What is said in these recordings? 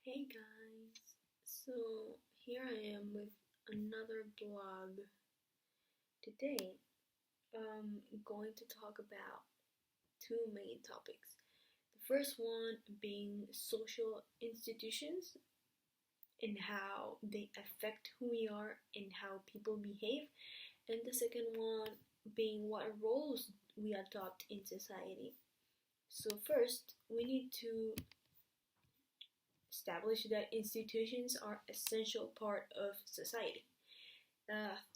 Hey guys, so here I am with another blog. Today, I'm going to talk about two main topics. The first one being social institutions and how they affect who we are and how people behave, and the second one being what roles we adopt in society. So, first, we need to establish that institutions are essential part of society.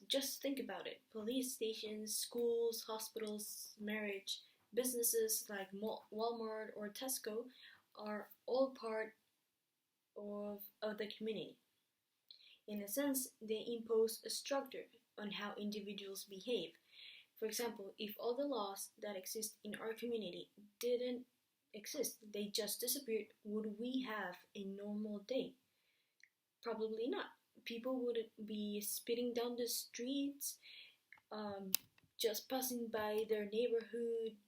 Just think about it. Police stations, schools, hospitals, marriage, businesses like Walmart or Tesco are all part of the community. In a sense, they impose a structure on how individuals behave. For example, if all the laws that exist in our community didn't exist, they just disappeared, would we have a normal day? Probably not. People would be speeding down the streets, um, just passing by their neighborhood,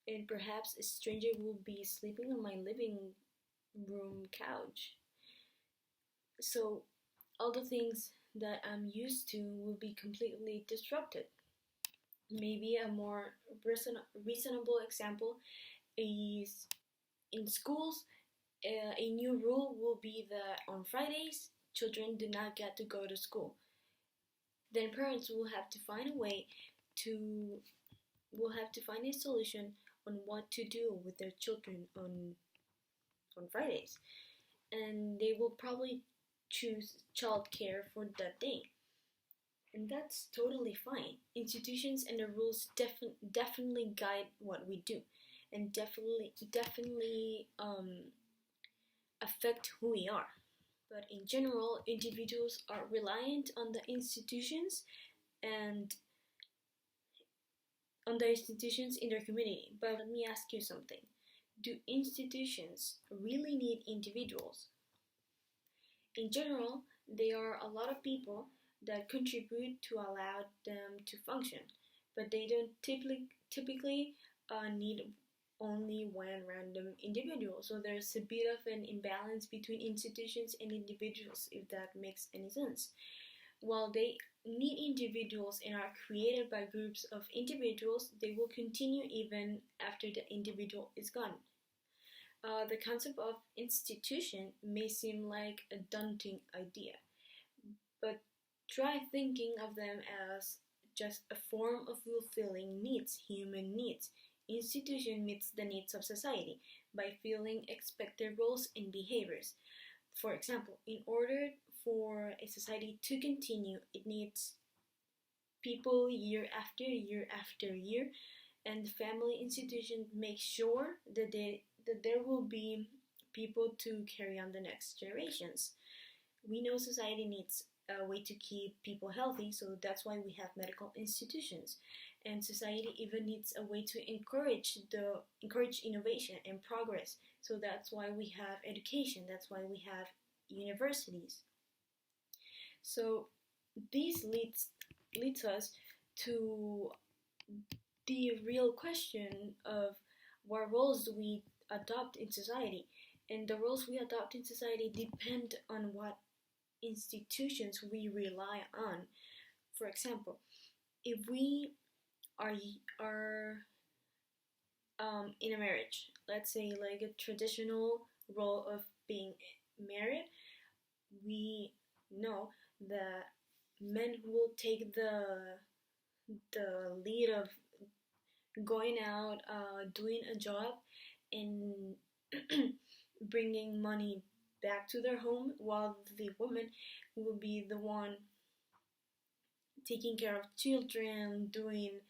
and perhaps a stranger will be sleeping on my living room couch. So, all the things that I'm used to will be completely disrupted. Maybe a more reasonable example is in schools. A new rule will be that on Fridays, children do not get to go to school. Then parents will have to find a way to will have to find a solution on what to do with their children on Fridays, and they will probably choose childcare for that day, and that's totally fine. Institutions and the rules definitely guide what we do, and definitely affect who we are. But in general, individuals are reliant on the institutions and on the institutions in their community. But let me ask you something. Do institutions really need individuals? In general, there are a lot of people that contribute to allow them to function, but they don't typically need only one random individual. So there's a bit of an imbalance between institutions and individuals, if that makes any sense. While they need individuals and are created by groups of individuals, they will continue even after the individual is gone. The concept of institution may seem like a daunting idea, but try thinking of them as just a form of fulfilling needs, human needs. Institution meets the needs of society by filling expected roles and behaviors. For example, in order for a society to continue, it needs people year after year after year, and the family institution makes sure that there will be people to carry on the next generations. We know society needs a way to keep people healthy, so that's why we have medical institutions. And society even needs a way to encourage innovation and progress. So that's why we have education. That's why we have universities. So this leads us to the real question of what roles do we adopt in society, and the roles we adopt in society depend on what institutions we rely on. For example, if we are in a marriage, let's say like a traditional role of being married, we know that men will take the lead of going out, doing a job, and bringing money back to their home, while the woman will be the one taking care of children, doing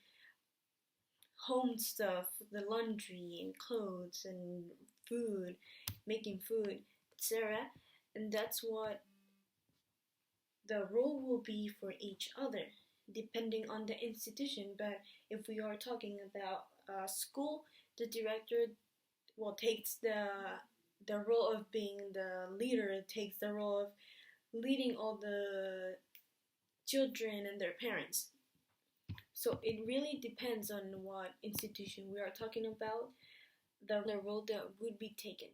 home stuff, the laundry and clothes and food, making food, etc. And that's what the role will be for each other, depending on the institution. But if we are talking about school, the director takes the role of being the leader, takes the role of leading all the children and their parents. So it really depends on what institution we are talking about, the role that would be taken.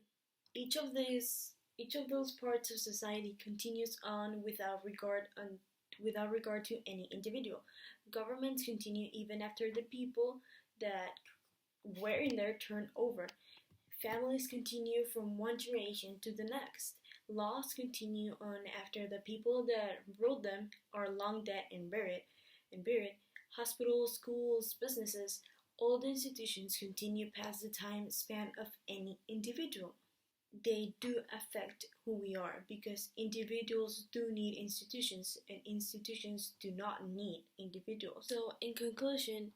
Each of these Each of those parts of society continues on without regard to any individual. Governments continue even after the people that were in their turn over. Families continue from one generation to the next. Laws continue on after the people that wrote them are long dead and buried. Hospitals, schools, businesses, all the institutions continue past the time span of any individual. They do affect who we are because individuals do need institutions and institutions do not need individuals. So, in conclusion,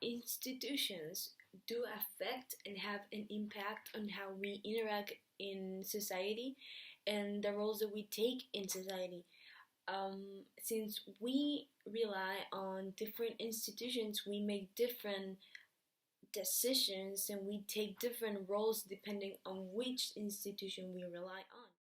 institutions do affect and have an impact on how we interact in society and the roles that we take in society. Since we rely on different institutions, we make different decisions and we take different roles depending on which institution we rely on.